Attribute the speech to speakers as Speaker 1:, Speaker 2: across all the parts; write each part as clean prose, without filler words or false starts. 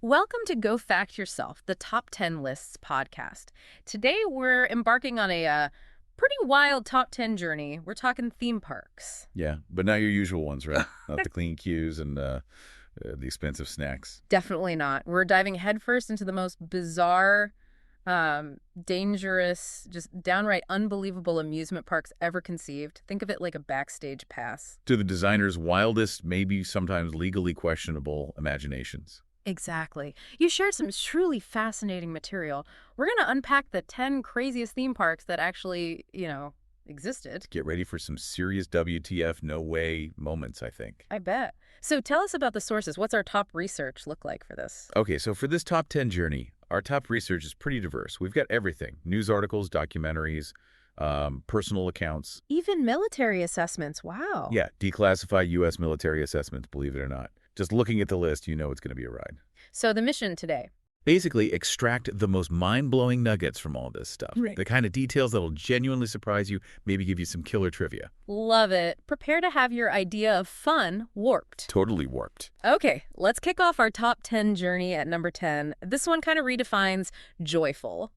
Speaker 1: Welcome to Go Fact Yourself, the Top 10 Lists podcast. Today we're embarking on a pretty wild top 10 journey. We're talking theme parks.
Speaker 2: Yeah, but not your usual ones, right? Not the clean queues and the expensive snacks.
Speaker 1: Definitely not. We're diving headfirst into the most bizarre, dangerous, just downright unbelievable amusement parks ever conceived. Think of it like a backstage pass.
Speaker 2: To the designer's wildest, maybe sometimes legally questionable imaginations.
Speaker 1: Exactly. You shared some truly fascinating material. We're going to unpack the 10 craziest theme parks that actually, existed.
Speaker 2: Get ready for some serious WTF, no way moments, I think.
Speaker 1: I bet. So tell us about the sources. What's our top research look like for this?
Speaker 2: Okay, so for this top 10 journey, our top research is pretty diverse. We've got everything. News articles, documentaries, personal accounts.
Speaker 1: Even military assessments. Wow.
Speaker 2: Yeah, declassified U.S. military assessments, believe it or not. Just looking at the list, you know it's going to be a ride.
Speaker 1: So the mission today.
Speaker 2: Basically, extract the most mind-blowing nuggets from all this stuff.
Speaker 1: Right.
Speaker 2: The kind of details that'll genuinely surprise you, maybe give you some killer trivia.
Speaker 1: Love it. Prepare to have your idea of fun warped.
Speaker 2: Totally warped.
Speaker 1: Okay, let's kick off our top 10 journey at number 10. This one kind of redefines joyful.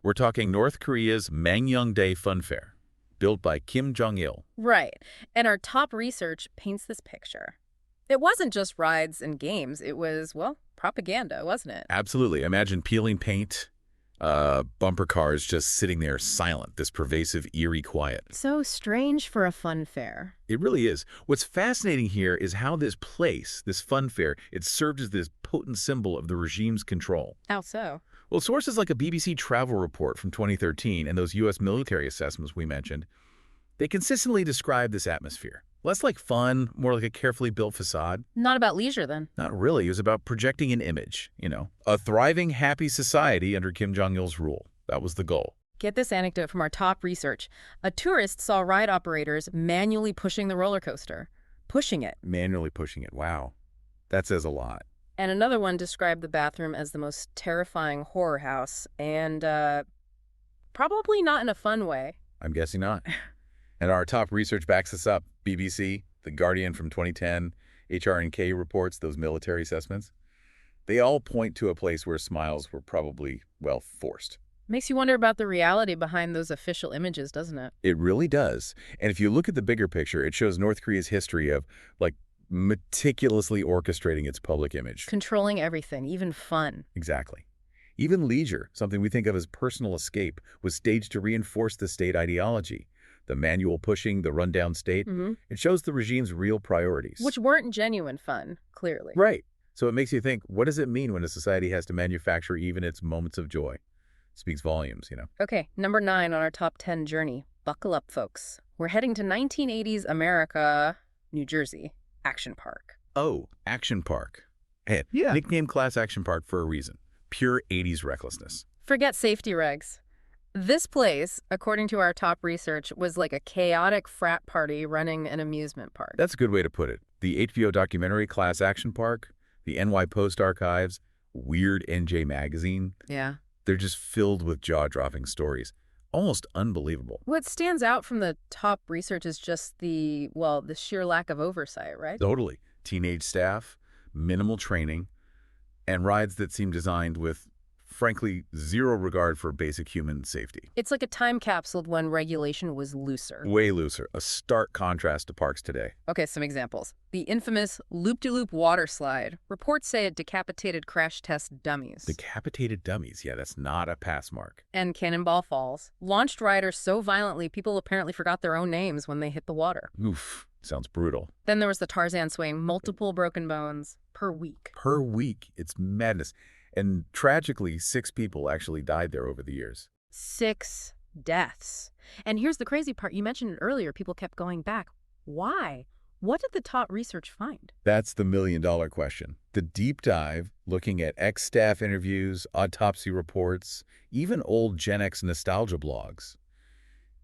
Speaker 2: We're talking North Korea's Mangyongdae Fun Fair, built by Kim Jong-il.
Speaker 1: Right. And our top research paints this picture. It wasn't just rides and games. It was, well, propaganda, wasn't it?
Speaker 2: Absolutely. Imagine peeling paint, bumper cars just sitting there silent, this pervasive, eerie quiet.
Speaker 1: So strange for a fun fair.
Speaker 2: It really is. What's fascinating here is how this place, this fun fair, it served as this potent symbol of the regime's control.
Speaker 1: How so?
Speaker 2: Well, sources like a BBC travel report from 2013 and those U.S. military assessments we mentioned, they consistently describe this atmosphere. Less like fun, more like a carefully built facade.
Speaker 1: Not about leisure, then.
Speaker 2: Not really. It was about projecting an image, a thriving, happy society under Kim Jong-il's rule. That was the goal.
Speaker 1: Get this anecdote from our top research. A tourist saw ride operators manually pushing the roller coaster. Pushing it.
Speaker 2: Manually pushing it. Wow. That says a lot.
Speaker 1: And another one described the bathroom as the most terrifying horror house, and probably not in a fun way.
Speaker 2: I'm guessing not. And our top research backs us up. BBC, The Guardian from 2010, HRNK reports, those military assessments. They all point to a place where smiles were probably, well, forced.
Speaker 1: Makes you wonder about the reality behind those official images, doesn't it?
Speaker 2: It really does. And if you look at the bigger picture, it shows North Korea's history of, meticulously orchestrating its public image.
Speaker 1: Controlling everything, even fun.
Speaker 2: Exactly. Even leisure, something we think of as personal escape, was staged to reinforce the state ideology. The manual pushing, the rundown state, It shows the regime's real priorities.
Speaker 1: Which weren't genuine fun, clearly.
Speaker 2: Right. So it makes you think, what does it mean when a society has to manufacture even its moments of joy? Speaks volumes,
Speaker 1: Okay, number 9 on our top 10 journey. Buckle up, folks. We're heading to 1980s America, New Jersey, Action Park.
Speaker 2: Oh, Action Park. Hey,
Speaker 1: Yeah.
Speaker 2: Nicknamed Class Action Park for a reason. Pure 80s recklessness.
Speaker 1: Forget safety regs. This place, according to our top research, was like a chaotic frat party running an amusement park.
Speaker 2: That's a good way to put it. The HBO documentary Class Action Park, the NY Post archives, Weird NJ magazine.
Speaker 1: Yeah.
Speaker 2: They're just filled with jaw-dropping stories. Almost unbelievable.
Speaker 1: What stands out from the top research is just the sheer lack of oversight, right?
Speaker 2: Totally. Teenage staff, minimal training, and rides that seem designed with, frankly, zero regard for basic human safety.
Speaker 1: It's like a time capsule when regulation was looser.
Speaker 2: Way looser. A stark contrast to parks today.
Speaker 1: Okay, some examples. The infamous loop-de-loop water slide. Reports say it decapitated crash test dummies.
Speaker 2: Decapitated dummies. Yeah, that's not a pass mark.
Speaker 1: And Cannonball Falls. Launched riders so violently, people apparently forgot their own names when they hit the water.
Speaker 2: Oof. Sounds brutal.
Speaker 1: Then there was the Tarzan swing. Multiple broken bones per week.
Speaker 2: Per week. It's madness. And tragically, 6 people actually died there over the years.
Speaker 1: 6 deaths. And here's the crazy part. You mentioned it earlier. People kept going back. Why? What did the top research find?
Speaker 2: That's the million-dollar question. The deep dive, looking at ex-staff interviews, autopsy reports, even old Gen X nostalgia blogs.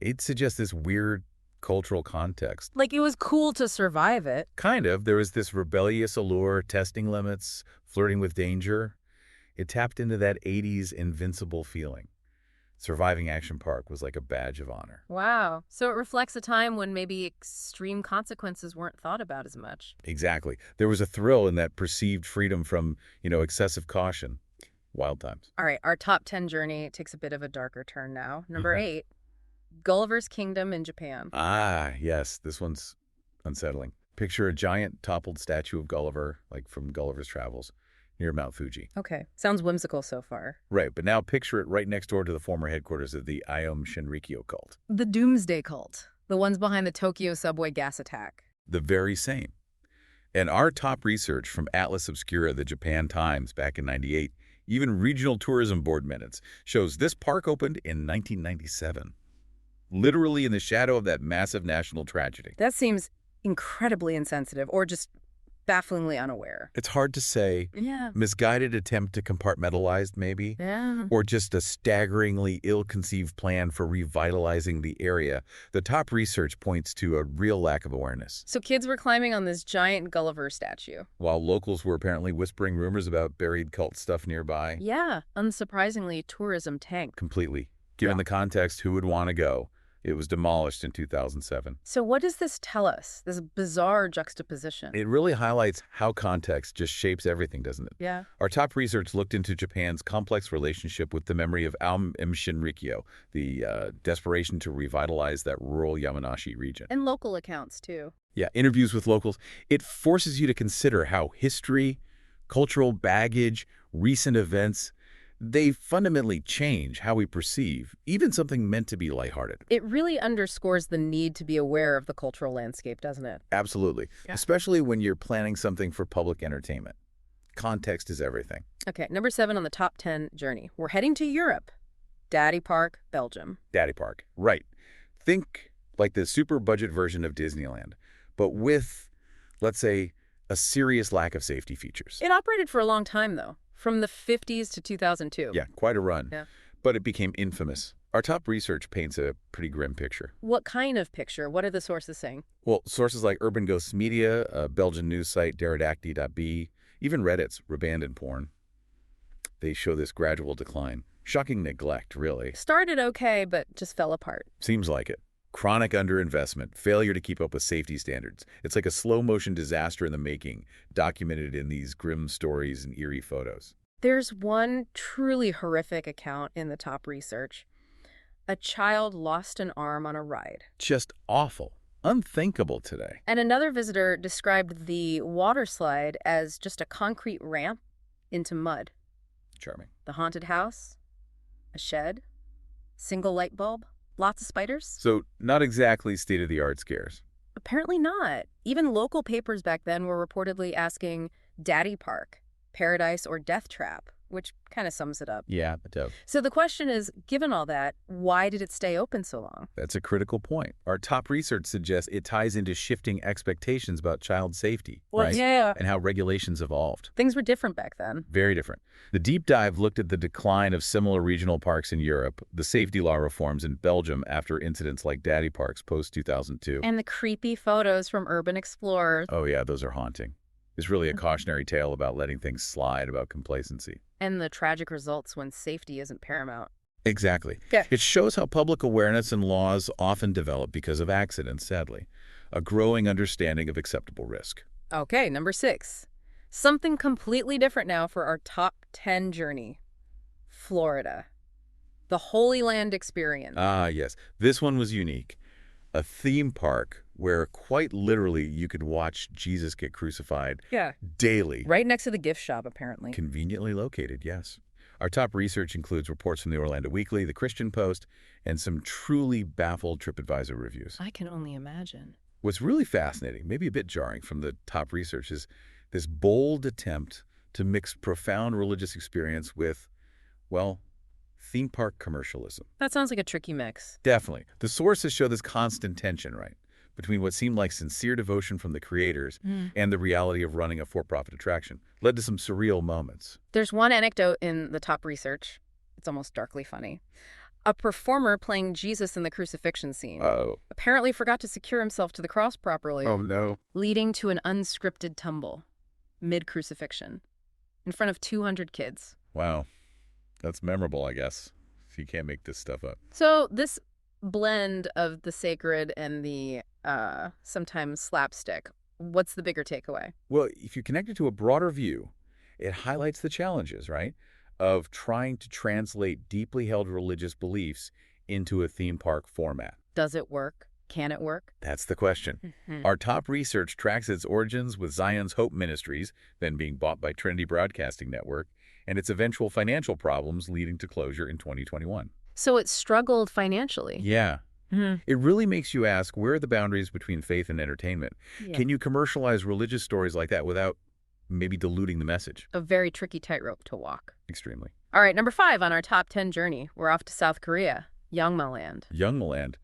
Speaker 2: It suggests this weird cultural context.
Speaker 1: Like it was cool to survive it.
Speaker 2: Kind of. There was this rebellious allure, testing limits, flirting with danger. It tapped into that 80s invincible feeling. Surviving Action Park was like a badge of honor.
Speaker 1: Wow. So it reflects a time when maybe extreme consequences weren't thought about as much.
Speaker 2: Exactly. There was a thrill in that perceived freedom from, excessive caution. Wild times.
Speaker 1: All right, our top 10 journey takes a bit of a darker turn now. Number
Speaker 2: Okay.
Speaker 1: 8, Gulliver's Kingdom in Japan.
Speaker 2: Ah, yes, this one's unsettling. Picture a giant toppled statue of Gulliver, like from Gulliver's Travels, near Mount Fuji.
Speaker 1: Okay, sounds whimsical so far.
Speaker 2: Right, but now picture it right next door to the former headquarters of the Aum Shinrikyo cult.
Speaker 1: The Doomsday Cult, the ones behind the Tokyo subway gas attack.
Speaker 2: The very same. And our top research from Atlas Obscura, the Japan Times, back in '98, even regional tourism board minutes, shows this park opened in 1997. Literally in the shadow of that massive national tragedy.
Speaker 1: That seems incredibly insensitive or just bafflingly unaware.
Speaker 2: It's hard to say.
Speaker 1: Yeah.
Speaker 2: Misguided attempt to compartmentalize, maybe?
Speaker 1: Yeah.
Speaker 2: Or just a staggeringly ill-conceived plan for revitalizing the area. The top research points to a real lack of awareness.
Speaker 1: So kids were climbing on this giant Gulliver statue.
Speaker 2: While locals were apparently whispering rumors about buried cult stuff nearby.
Speaker 1: Yeah, unsurprisingly, tourism tanked.
Speaker 2: Completely. Given the context, who would want to go? It was demolished in 2007.
Speaker 1: So what does this tell us, this bizarre juxtaposition?
Speaker 2: It really highlights how context just shapes everything, doesn't it?
Speaker 1: Yeah.
Speaker 2: Our top research looked into Japan's complex relationship with the memory of Aum Shinrikyo, the desperation to revitalize that rural Yamanashi region.
Speaker 1: And local accounts, too.
Speaker 2: Yeah, interviews with locals. It forces you to consider how history, cultural baggage, recent events, they fundamentally change how we perceive even something meant to be lighthearted.
Speaker 1: It really underscores the need to be aware of the cultural landscape, doesn't it?
Speaker 2: Absolutely.
Speaker 1: Yeah.
Speaker 2: Especially when you're planning something for public entertainment. Context is everything.
Speaker 1: Okay, number 7 on the top 10 journey. We're heading to Europe. Daddy Park, Belgium.
Speaker 2: Daddy Park. Right. Think like the super budget version of Disneyland, but with, let's say, a serious lack of safety features.
Speaker 1: It operated for a long time, though, from the 50s to 2002.
Speaker 2: Yeah, quite a run.
Speaker 1: Yeah.
Speaker 2: But it became infamous. Our top research paints a pretty grim picture.
Speaker 1: What kind of picture? What are the sources saying?
Speaker 2: Well, sources like Urban Ghosts Media, a Belgian news site, Deredacti.be, even Reddit's Rebandoned Porn, they show this gradual decline. Shocking neglect, really.
Speaker 1: Started okay, but just fell apart.
Speaker 2: Seems like it. Chronic underinvestment, failure to keep up with safety standards. It's like a slow-motion disaster in the making, documented in these grim stories and eerie photos.
Speaker 1: There's one truly horrific account in the top research. A child lost an arm on a ride.
Speaker 2: Just awful. Unthinkable today.
Speaker 1: And another visitor described the water slide as just a concrete ramp into mud.
Speaker 2: Charming.
Speaker 1: The haunted house, a shed, single light bulb, lots of spiders?
Speaker 2: So, not exactly state-of-the-art scares.
Speaker 1: Apparently not. Even local papers back then were reportedly asking Daddy Park, Paradise, or Death Trap, which kind of sums it up.
Speaker 2: Yeah, it does.
Speaker 1: So the question is, given all that, why did it stay open so long?
Speaker 2: That's a critical point. Our top research suggests it ties into shifting expectations about child safety, right?
Speaker 1: Yeah.
Speaker 2: And how regulations evolved.
Speaker 1: Things were different back then.
Speaker 2: Very different. The deep dive looked at the decline of similar regional parks in Europe, the safety law reforms in Belgium after incidents like Daddy Parks post-2002.
Speaker 1: And the creepy photos from urban explorers.
Speaker 2: Oh yeah, those are haunting. It's really a cautionary tale about letting things slide, about complacency.
Speaker 1: And the tragic results when safety isn't paramount.
Speaker 2: Exactly.
Speaker 1: Yeah.
Speaker 2: It shows how public awareness and laws often develop because of accidents, sadly. A growing understanding of acceptable risk.
Speaker 1: Okay, number 6. Something completely different now for our top 10 journey. Florida. The Holy Land experience.
Speaker 2: Ah, yes. This one was unique. A theme park where quite literally you could watch Jesus get crucified daily.
Speaker 1: Right next to the gift shop, apparently.
Speaker 2: Conveniently located, yes. Our top research includes reports from the Orlando Weekly, the Christian Post, and some truly baffled TripAdvisor reviews.
Speaker 1: I can only imagine.
Speaker 2: What's really fascinating, maybe a bit jarring from the top research, is this bold attempt to mix profound religious experience with, well, theme park commercialism.
Speaker 1: That sounds like a tricky mix.
Speaker 2: Definitely. The sources show this constant tension, right, between what seemed like sincere devotion from the creators and the reality of running a for-profit attraction. Led to some surreal moments.
Speaker 1: There's one anecdote in the top research. It's almost darkly funny. A performer playing Jesus in the crucifixion scene apparently forgot to secure himself to the cross properly,
Speaker 2: no.
Speaker 1: leading to an unscripted tumble mid-crucifixion in front of 200 kids.
Speaker 2: Wow. That's memorable, I guess. You can't make this stuff up.
Speaker 1: So this blend of the sacred and the sometimes slapstick, what's the bigger takeaway?
Speaker 2: Well, if you connect it to a broader view, it highlights the challenges, right, of trying to translate deeply held religious beliefs into a theme park format.
Speaker 1: Does it work? Can it work?
Speaker 2: That's the question. Our top research tracks its origins with Zion's Hope Ministries, then being bought by Trinity Broadcasting Network, and its eventual financial problems leading to closure in 2021.
Speaker 1: So it struggled financially.
Speaker 2: Yeah.
Speaker 1: Mhm.
Speaker 2: It really makes you ask, where are the boundaries between faith and entertainment?
Speaker 1: Yeah.
Speaker 2: Can you commercialize religious stories like that without maybe diluting the message?
Speaker 1: A very tricky tightrope to walk.
Speaker 2: Extremely.
Speaker 1: All right, number 5 on our top 10 journey. We're off to South Korea, Yangmaland.
Speaker 2: Youngmaland.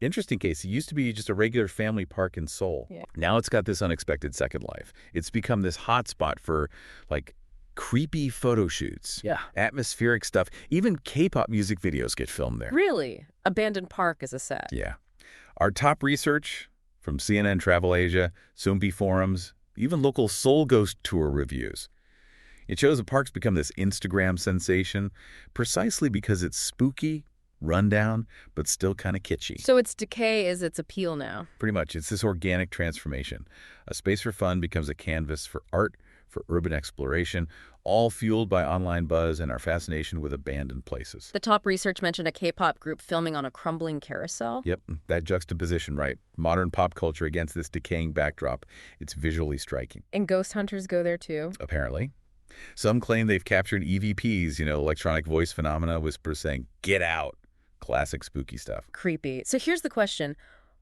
Speaker 2: Interesting case. It used to be just a regular family park in Seoul.
Speaker 1: Yeah.
Speaker 2: Now it's got this unexpected second life. It's become this hotspot for, like, creepy photo shoots.
Speaker 1: Yeah.
Speaker 2: Atmospheric stuff. Even K-pop music videos get filmed there.
Speaker 1: Really? Abandoned park as a set.
Speaker 2: Yeah. Our top research from CNN Travel Asia, Soompi Forums, even local Seoul Ghost Tour reviews. It shows the park's become this Instagram sensation precisely because it's spooky, rundown, but still kind of kitschy.
Speaker 1: So its decay is its appeal now.
Speaker 2: Pretty much, it's this organic transformation. A space for fun becomes a canvas for art, for urban exploration, all fueled by online buzz and our fascination with abandoned places.
Speaker 1: The top research mentioned a K-pop group filming on a crumbling carousel.
Speaker 2: Yep, that juxtaposition, right? Modern pop culture against this decaying backdrop. It's visually striking.
Speaker 1: And ghost hunters go there too.
Speaker 2: Apparently. Some claim they've captured EVPs, electronic voice phenomena, whispers saying, "Get out." Classic spooky stuff.
Speaker 1: Creepy. So here's the question.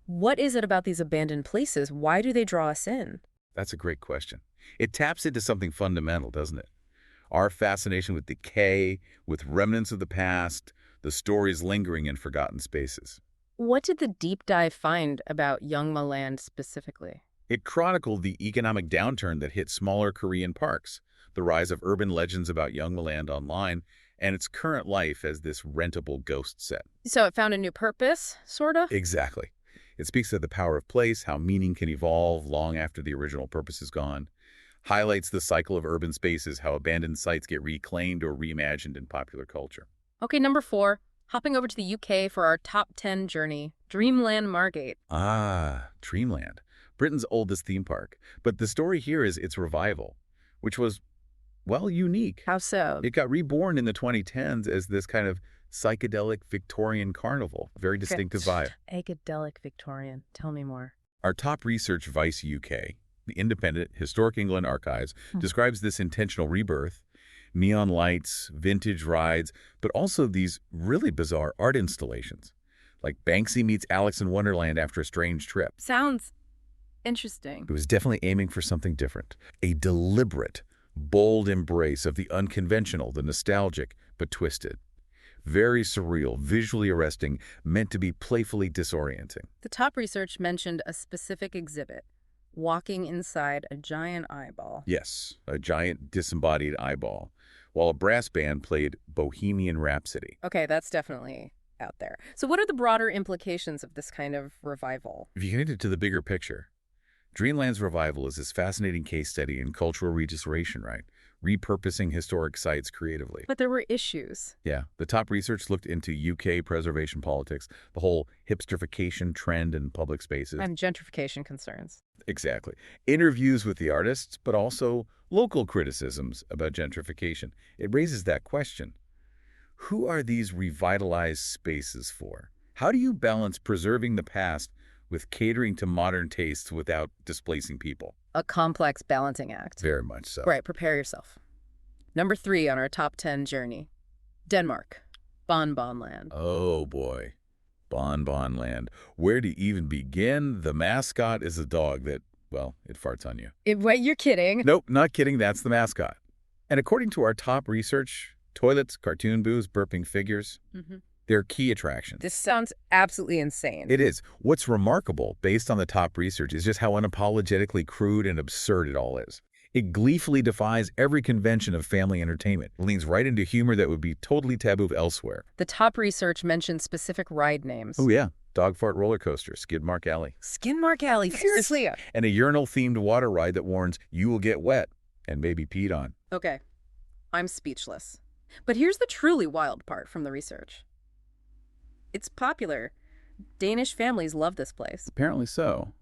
Speaker 1: What is it about these abandoned places? Why do they draw us in?
Speaker 2: That's a great question. It taps into something fundamental, doesn't it? Our fascination with decay, with remnants of the past, the stories lingering in forgotten spaces.
Speaker 1: What did the deep dive find about Yangmaland specifically?
Speaker 2: It chronicled the economic downturn that hit smaller Korean parks, the rise of urban legends about Yangmaland online, and its current life as this rentable ghost set.
Speaker 1: So it found a new purpose, sort of?
Speaker 2: Exactly. It speaks to the power of place, how meaning can evolve long after the original purpose is gone. Highlights the cycle of urban spaces, how abandoned sites get reclaimed or reimagined in popular culture.
Speaker 1: Okay, number 4. Hopping over to the UK for our top 10 journey. Dreamland Margate.
Speaker 2: Ah, Dreamland. Britain's oldest theme park. But the story here is its revival, which was, well, unique.
Speaker 1: How so?
Speaker 2: It got reborn in the 2010s as this kind of psychedelic Victorian carnival. Very distinctive vibe.
Speaker 1: Psychedelic Victorian. Tell me more.
Speaker 2: Our top research, Vice UK, the independent Historic England Archives, describes this intentional rebirth, neon lights, vintage rides, but also these really bizarre art installations, like Banksy meets Alice in Wonderland after a strange trip.
Speaker 1: Sounds interesting.
Speaker 2: It was definitely aiming for something different, a deliberate, bold embrace of the unconventional, the nostalgic, but twisted. Very surreal, visually arresting, meant to be playfully disorienting.
Speaker 1: The top research mentioned a specific exhibit, walking inside a giant eyeball.
Speaker 2: Yes, a giant disembodied eyeball, while a brass band played Bohemian Rhapsody.
Speaker 1: Okay, that's definitely out there. So what are the broader implications of this kind of revival?
Speaker 2: If you connect it to the bigger picture, Dreamland's revival is this fascinating case study in cultural restoration, right? Repurposing historic sites creatively.
Speaker 1: But there were issues.
Speaker 2: Yeah, the top research looked into UK preservation politics, the whole hipsterification trend in public spaces.
Speaker 1: And gentrification concerns.
Speaker 2: Exactly. Interviews with the artists, but also local criticisms about gentrification. It raises that question. Who are these revitalized spaces for? How do you balance preserving the past with catering to modern tastes without displacing people?
Speaker 1: A complex balancing act.
Speaker 2: Very much so.
Speaker 1: Right, prepare yourself. Number 3 on our top 10 journey. Denmark. Bonbonland.
Speaker 2: Oh, boy. Bonbon Land. Where to even begin? The mascot is a dog that, well, it farts on you.
Speaker 1: Wait, you're kidding?
Speaker 2: Nope, not kidding. That's the mascot. And according to our top research, toilets, cartoon booths, burping figures, they're key attractions.
Speaker 1: This sounds absolutely insane.
Speaker 2: It is. What's remarkable, based on the top research, is just how unapologetically crude and absurd it all is. It gleefully defies every convention of family entertainment. It leans right into humor that would be totally taboo elsewhere.
Speaker 1: The top research mentioned specific ride names.
Speaker 2: Oh, yeah. Dog fart roller coaster, Skid Mark Alley.
Speaker 1: Skid Mark Alley, seriously?
Speaker 2: And a urinal-themed water ride that warns you will get wet and maybe peed on.
Speaker 1: Okay, I'm speechless. But here's the truly wild part from the research. It's popular. Danish families love this place.
Speaker 2: Apparently so.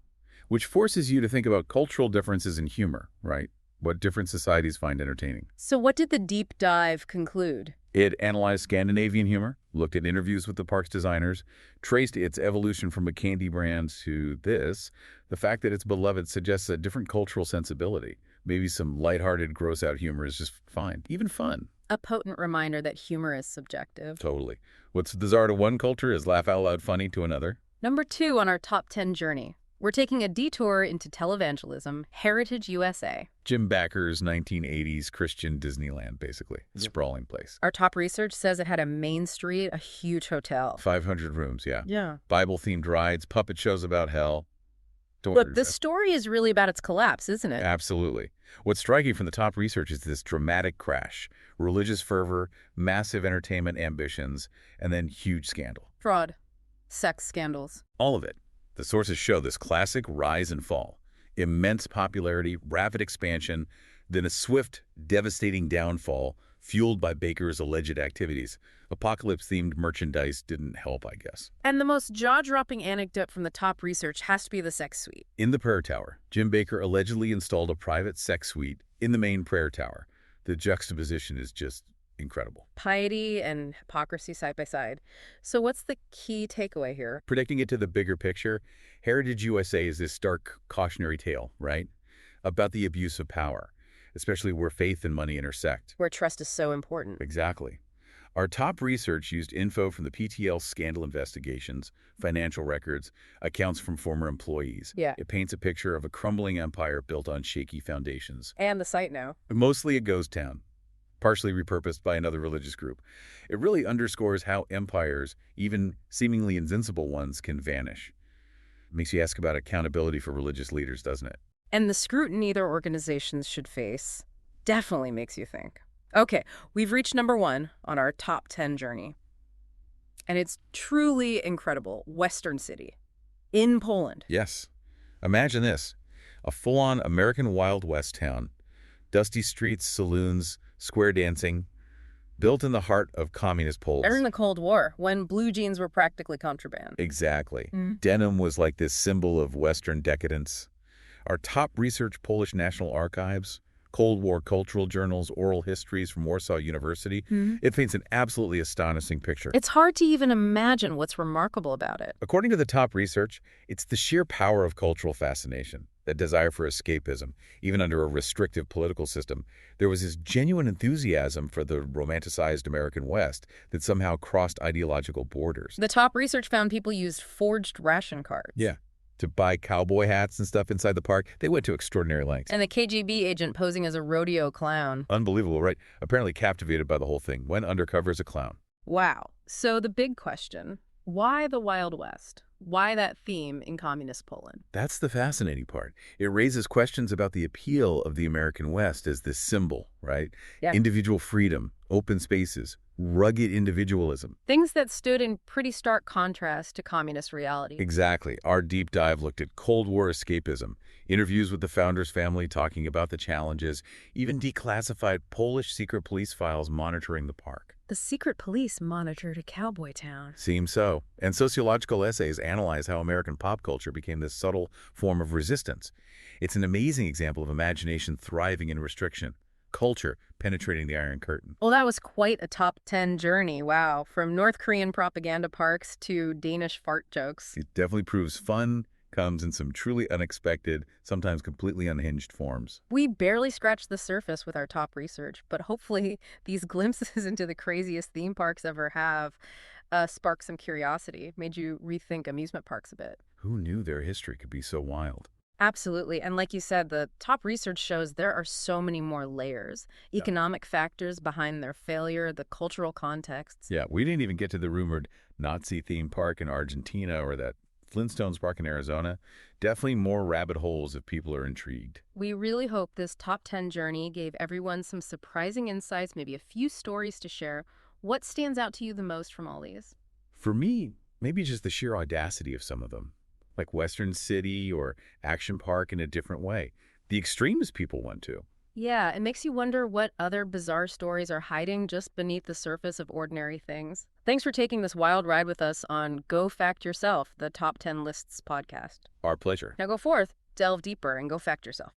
Speaker 2: Which forces you to think about cultural differences in humor, right? What different societies find entertaining.
Speaker 1: So what did the deep dive conclude?
Speaker 2: It analyzed Scandinavian humor, looked at interviews with the park's designers, traced its evolution from a candy brand to this. The fact that it's beloved suggests a different cultural sensibility. Maybe some lighthearted, gross-out humor is just fine, even fun.
Speaker 1: A potent reminder that humor is subjective.
Speaker 2: Totally. What's bizarre to one culture is laugh-out-loud funny to another.
Speaker 1: Number 2 on our top 10 journey. We're taking a detour into televangelism, Heritage USA.
Speaker 2: Jim Backer's 1980s Christian Disneyland, basically. Sprawling place.
Speaker 1: Our top research says it had a main street, a huge hotel.
Speaker 2: 500 rooms, yeah.
Speaker 1: Yeah.
Speaker 2: Bible-themed rides, puppet shows about hell.
Speaker 1: Look, the story is really about its collapse, isn't it?
Speaker 2: Absolutely. What's striking from the top research is this dramatic crash. Religious fervor, massive entertainment ambitions, and then huge scandal.
Speaker 1: Fraud. Sex scandals.
Speaker 2: All of it. The sources show this classic rise and fall. Immense popularity, rapid expansion, then a swift, devastating downfall fueled by Baker's alleged activities. Apocalypse-themed merchandise didn't help, I guess.
Speaker 1: And the most jaw-dropping anecdote from the top research has to be the sex suite.
Speaker 2: In the prayer tower, Jim Baker allegedly installed a private sex suite in the main prayer tower. The juxtaposition is just incredible.
Speaker 1: Piety and hypocrisy side by side. So what's the key takeaway here?
Speaker 2: Predicting it to the bigger picture, Heritage USA is this stark cautionary tale, right? About the abuse of power, especially where faith and money intersect.
Speaker 1: Where trust is so important.
Speaker 2: Exactly. Our top research used info from the PTL scandal investigations, financial records, accounts from former employees.
Speaker 1: Yeah.
Speaker 2: It paints a picture of a crumbling empire built on shaky foundations.
Speaker 1: And the site now.
Speaker 2: Mostly a ghost town, partially repurposed by another religious group. It really underscores how empires, even seemingly invincible ones, can vanish. Makes you ask about accountability for religious leaders, doesn't it?
Speaker 1: And the scrutiny their organizations should face definitely makes you think. Okay, we've reached number 1 on our top 10 journey. And it's truly incredible. Western city in Poland.
Speaker 2: Yes. Imagine this. A full-on American Wild West town. Dusty streets, saloons, square dancing, built in the heart of communist Poland.
Speaker 1: During the Cold War, when blue jeans were practically contraband.
Speaker 2: Exactly. Denim was like this symbol of Western decadence. Our top research Polish National Archives, Cold War cultural journals, oral histories from Warsaw University, it paints an absolutely astonishing picture.
Speaker 1: It's hard to even imagine what's remarkable about it.
Speaker 2: According to the top research, it's the sheer power of cultural fascination, that desire for escapism, even under a restrictive political system. There was this genuine enthusiasm for the romanticized American West that somehow crossed ideological borders.
Speaker 1: The top research found people used forged ration cards.
Speaker 2: Yeah. To buy cowboy hats and stuff inside the park, they went to extraordinary lengths.
Speaker 1: And the KGB agent posing as a rodeo clown.
Speaker 2: Unbelievable, right? Apparently captivated by the whole thing, went undercover as a clown.
Speaker 1: Wow. So the big question, why the Wild West? Why that theme in communist Poland?
Speaker 2: That's the fascinating part. It raises questions about the appeal of the American West as this symbol, right?
Speaker 1: Yeah.
Speaker 2: Individual freedom, open spaces, rugged individualism.
Speaker 1: Things that stood in pretty stark contrast to communist reality.
Speaker 2: Exactly. Our deep dive looked at Cold War escapism, interviews with the founder's family talking about the challenges, even declassified Polish secret police files monitoring the park.
Speaker 1: The secret police monitored a cowboy town.
Speaker 2: Seems so. And sociological essays analyze how American pop culture became this subtle form of resistance. It's an amazing example of imagination thriving in restriction, culture penetrating the Iron Curtain.
Speaker 1: Well, that was quite a top 10 journey. Wow. From North Korean propaganda parks to Danish fart jokes.
Speaker 2: It definitely proves fun comes in some truly unexpected, sometimes completely unhinged forms.
Speaker 1: We barely scratched the surface with our top research, but hopefully these glimpses into the craziest theme parks ever have sparked some curiosity, made you rethink amusement parks a bit.
Speaker 2: Who knew their history could be so wild?
Speaker 1: Absolutely. And like you said, the top research shows there are so many more layers. Economic factors behind their failure, the cultural contexts.
Speaker 2: Yeah, we didn't even get to the rumored Nazi theme park in Argentina or that Flintstones Park in Arizona. Definitely more rabbit holes if people are intrigued.
Speaker 1: We really hope this top 10 journey gave everyone some surprising insights, maybe a few stories to share. What stands out to you the most from all these?
Speaker 2: For me, maybe just the sheer audacity of some of them, like Western City or Action Park in a different way. The extremes people went to.
Speaker 1: Yeah, it makes you wonder what other bizarre stories are hiding just beneath the surface of ordinary things. Thanks for taking this wild ride with us on Go Fact Yourself, the Top 10 Lists podcast.
Speaker 2: Our pleasure.
Speaker 1: Now go forth, delve deeper, and go fact yourself.